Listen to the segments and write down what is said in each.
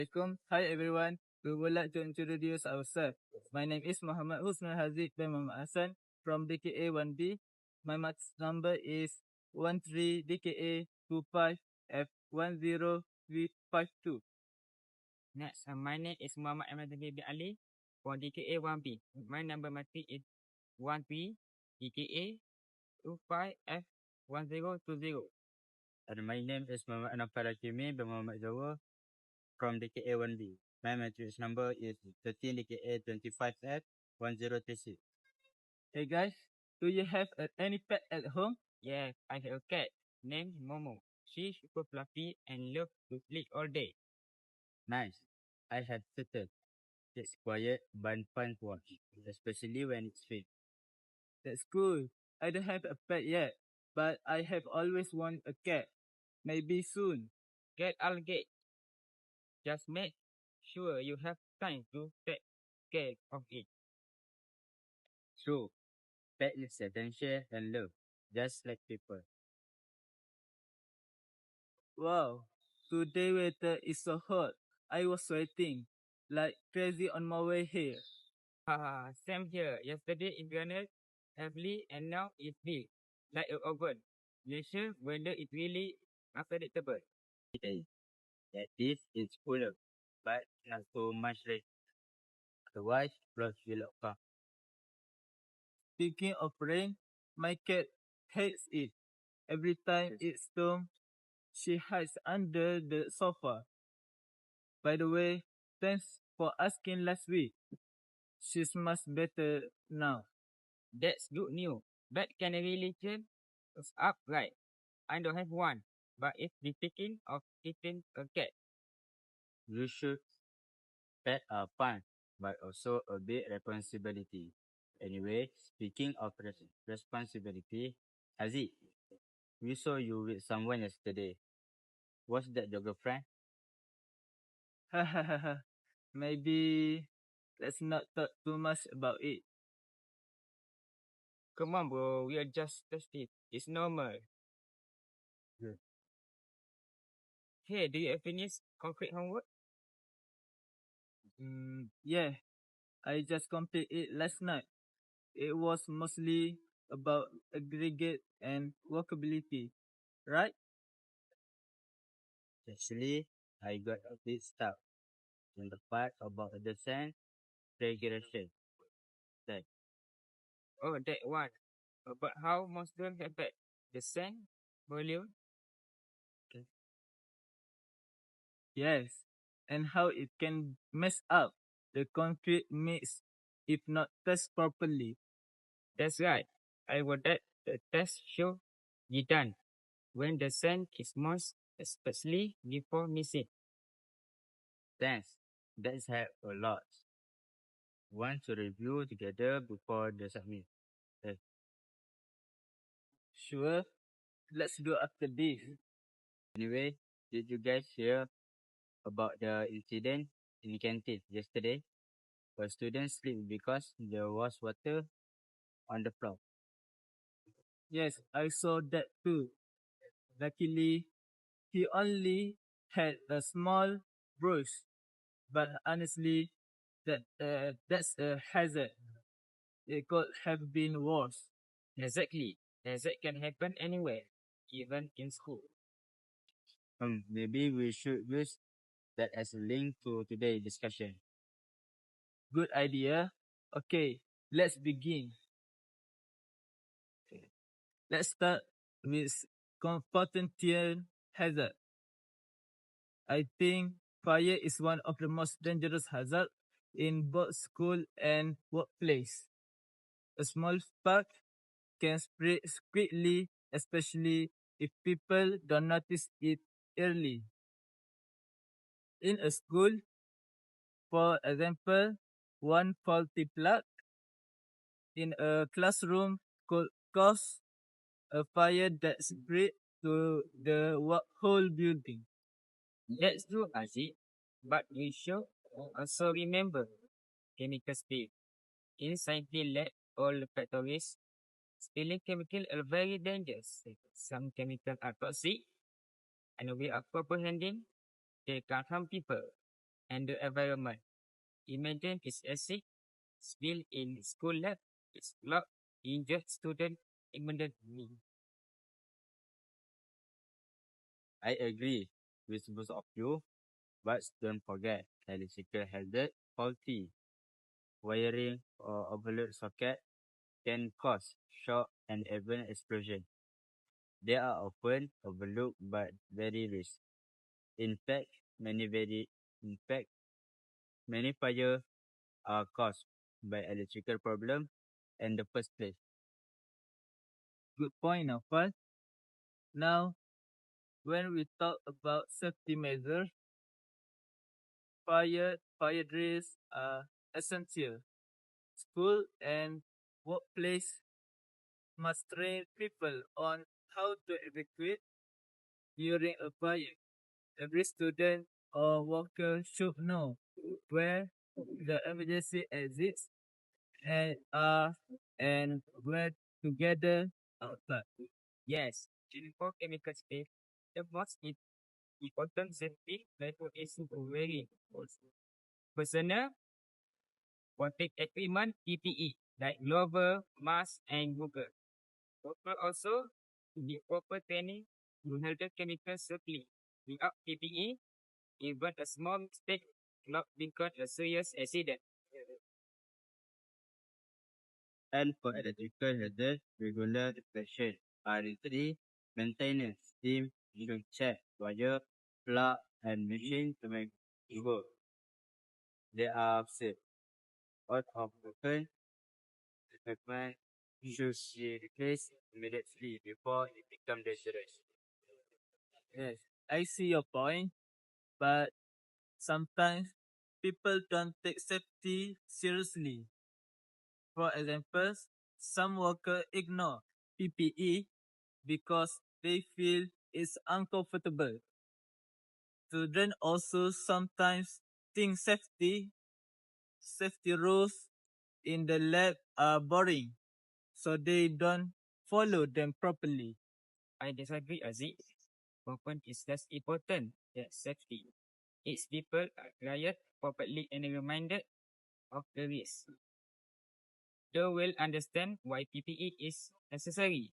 Assalamualaikum. Hi everyone. We would like to introduce ourselves. My name is Muhammad Husnul Haziq bin Muhammad Hassan from DKA 1B. My maths number is 13 DKA 25F10V52. Next, my name is Muhammad Ahmad bin Ali for DKA 1B. My number matric is 13 DKA 25F1020. And my name is Muhammad Anafar Hakimi bin Muhammad Jawa from DKA 1B. My matrix number is 13 DKA 25F 1036. Hey guys, do you have any pet at home? Yeah, I have a cat named Momo. She's super fluffy and loves to sleep all day. Nice. I have Turtle. It's quiet but fun to watch, especially when it's fed. That's cool. I don't have a pet yet, but I have always wanted a cat. Maybe soon. Cat alligator. Just make sure you have time to take care of it. True. Pet needs attention and love, just like people. Wow, today weather is so hot. I was sweating like crazy on my way here. Haha, same here. Yesterday it rained heavily and now it's big, like an oven. Malaysia weather is really unpredictable. Today, that this is cooler, but not so much rain. Otherwise, plus will occur. Speaking of rain, my cat hates it. Every time it storms, she hides under the sofa. By the way, thanks for asking last week. She's much better now. That's good news. But can I really change us up right? I don't have one, but if we thinking of getting a cat, You should. Pets are fun, but also a big responsibility. Anyway, speaking of responsibility, Aziz, we saw you with someone yesterday. Was that your girlfriend? Maybe let's not talk too much about it. come on, bro, we are just tested. It's normal. Good. Hey, do you finish concrete homework? Yeah, I just completed it last night. It was mostly about aggregate and workability, right? Actually, I got a bit stuck in the part about the sand regression. That Oh, that one. But how monsters affect the sand volume? Yes, and how it can mess up the concrete mix if not tested properly. That's right. I was at the test show you done when the sand is moist, especially before mixing. thanks. That's helped a lot. Want to review together before the submit. Eh, Sure, let's do after this. Anyway, did you guys hear about the incident in canteen yesterday? A student slipped because there was water on the floor. Yes, I saw that too. Luckily, he only had a small bruise, but honestly, that's a hazard. It could have been worse. Exactly. That can happen anywhere, even in school. Maybe we should use that as a link to today's discussion. Good idea. Okay, let's begin. Let's start with potential hazard. I think fire is one of the most dangerous hazards in both school and workplace. A small spark can spread quickly, especially if people don't notice it early. In a school, for example, one faulty plug in a classroom could cause a fire that spread to the whole building. That's true, Aziz. But we should also remember chemical spill. In scientific lab or factories, spilling chemicals are very dangerous. Some chemicals are toxic, and without proper handling, they can harm people. and the environment. Imagine its acid spill in school lab. It's blocked injured student immediately. I agree with both of you, but don't forget electrical hazard faulty wiring or overload socket can cause shock and even explosion. They are often overlooked but very risk. In fact, in fact, many fires are caused by electrical problem in the first place. Good point, Naufal. Now, when we talk about safety measures, fire drills are essential. School and workplace must train people on how to evacuate during a fire. Every student or worker should know where the emergency exits and are and where to gather outside. Yes, for chemical space, the most important safety level is wearing personal protective equipment PPE like glove, mask, and Google. Worker also need proper training to handle chemicals safely. Without PPE, even a small mistake cannot become a serious accident. And for electrical hazard, regular inspection, R3, maintenance, steam, you check wire, plug, and machine to make sure they are safe. Out of broken equipment should be replaced immediately before it becomes dangerous. Yes, I see your point, but sometimes people don't take safety seriously. For example, some workers ignore PPE because they feel it's uncomfortable. Children also sometimes think safety rules in the lab are boring, so they don't follow them properly. I disagree, Aziz. Weapon is less important than safety. Its people are riot properly and reminded of the risk. They will understand why PPE is necessary.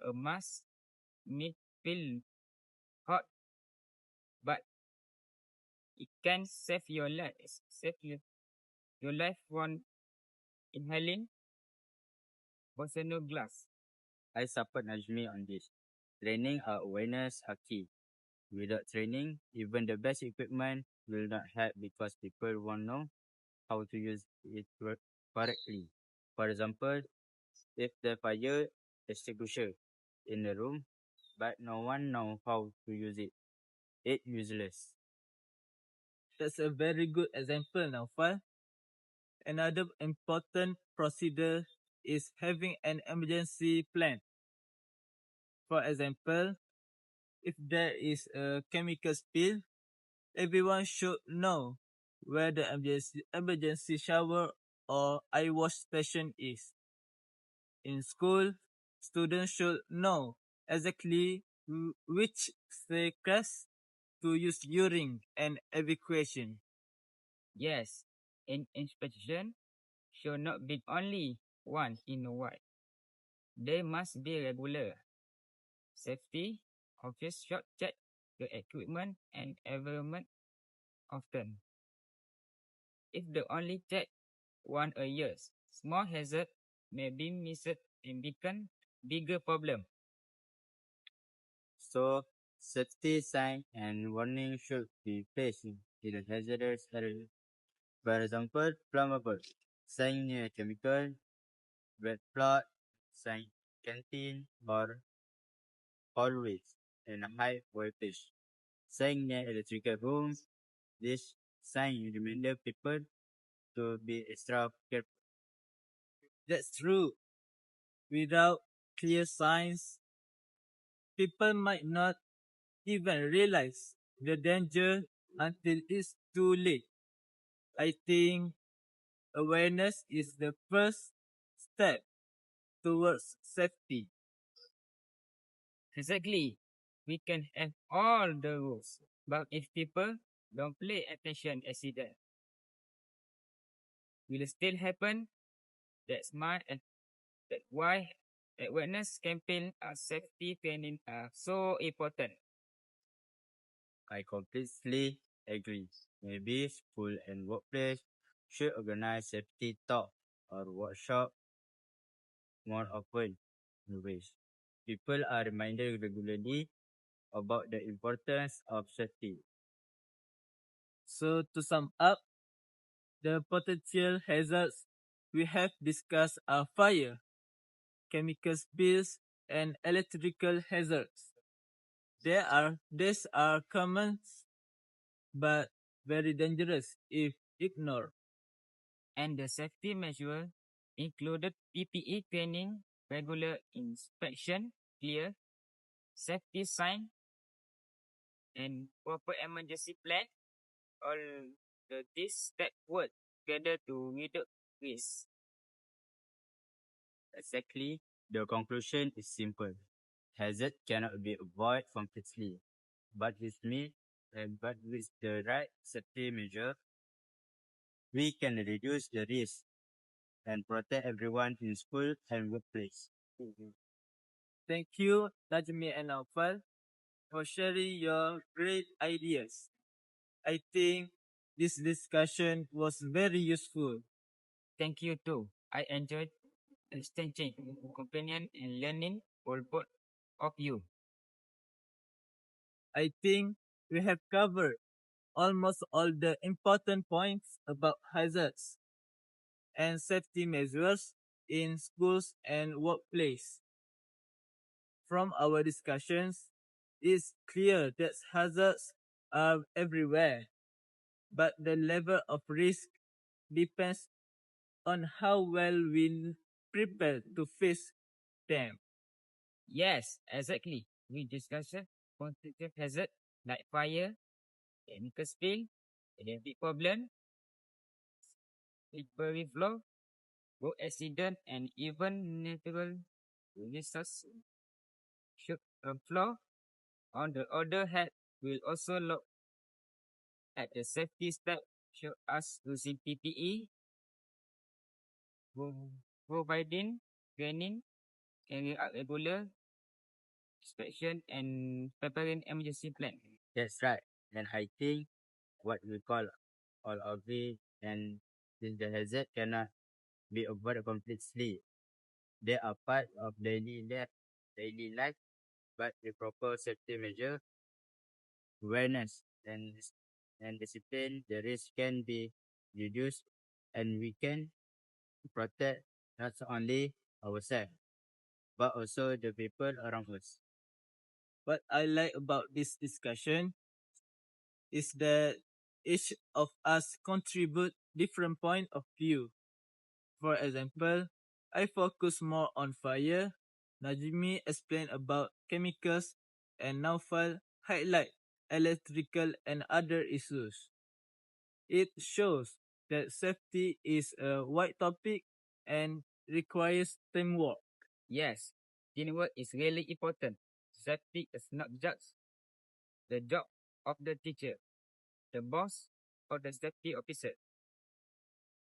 A mask may feel hot, but it can save your life. Your life from inhaling poisonous glass. I support Najmi on this. Training or awareness are key. Without training, even the best equipment will not help because people won't know how to use it correctly. For example, if the fire extinguisher in the room, but no one know how to use it, it's useless. That's a very good example, Naufal. Another important procedure is having an emergency plan. For example, if there is a chemical spill, everyone should know where the emergency shower or eye wash station is. In school, students should know exactly which staircase to use during an evacuation. Yes, an inspection should not be only once in a while. They must be regular. Safety office should check the equipment and environment often. If they only check one a year, small hazard may be missed and become bigger problem. So, safety sign and warning should be placed in the hazardous area. For example, flammable, sign near chemical, wet plot, sign canteen, or hallways, and high voltage. Sign near electrical rooms, this sign remind people to be extra careful. That's true. Without clear signs, people might not even realize the danger until it's too late. I think awareness is the first step towards safety. Exactly. We can have all the rules, but if people Don't pay attention accident will still happen. That's why awareness campaign and safety training are so important. I completely agree. Maybe school and workplace should organize safety talk or workshop more often. Ways. People are reminded regularly about the importance of safety. So to sum up, the potential hazards we have discussed are fire, chemical spills, and electrical hazards. These are common but very dangerous if ignored. And the safety measure included PPE training, regular inspection, clear safety sign, and proper emergency plan. All these steps work together to reduce risk. Exactly. The conclusion is simple. Hazard cannot be avoided completely, but but with the right safety measure, we can reduce the risk and protect everyone in school and workplace. Thank you, Najmi and Naufal, for sharing your great ideas. I think this discussion was very useful. Thank you too. I enjoyed exchanging companion and learning for both of you. I think we have covered almost all the important points about hazards and safety measures in schools and workplace. From our discussions, it's clear that hazards are everywhere, but the level of risk depends on how well we prepare to face them. Yes, exactly. We discussed potential hazard like fire, chemical spill, electric problem, slippery floor, road accident, and even natural disasters. Should a floor, on the other hand, will also look at the safety step show us using PPE, providing training, carrying out regular inspection, and preparing emergency plan. That's right. And I think what we call all of it and since the hazard cannot be avoided completely. They are part of daily life, but with proper safety measure, awareness, and discipline, the risk can be reduced, and we can protect not only ourselves but also the people around us. What I like about this discussion is that each of us contribute different point of view. For example, I focus more on fire, Najmi explained about chemicals, and Naufal highlight electrical and other issues. It shows that safety is a wide topic and requires teamwork. Yes, teamwork is really important. Safety is not just the job of the teacher, the boss, or the safety officer.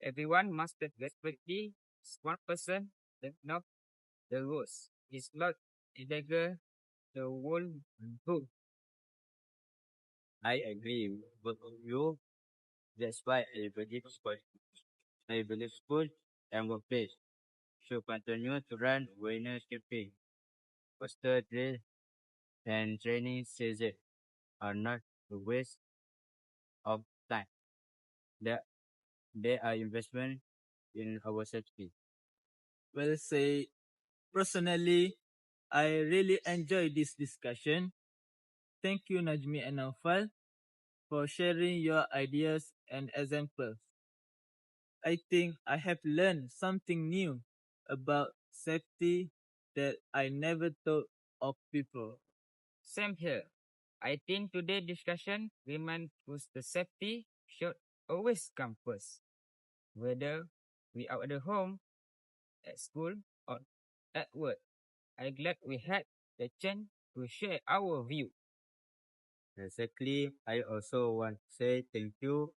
Everyone must respectfully one person that know the rules. It's not illegal the whole rule. I agree with you. That's why I believe school and workplace should continue to run awareness campaign, foster drill, and training sessions are not a waste of time. They, they are investment in our safety. Well, say personally, I really enjoy this discussion. Thank you, Najmi and Naufal, for sharing your ideas and examples. I think I have learned something new about safety that I never thought of before. Same here. I think today's discussion reminds us the safety should always come first. Whether we are at the home, at school, or at work. I'm glad we had the chance to share our view. Exactly. I also want to say thank you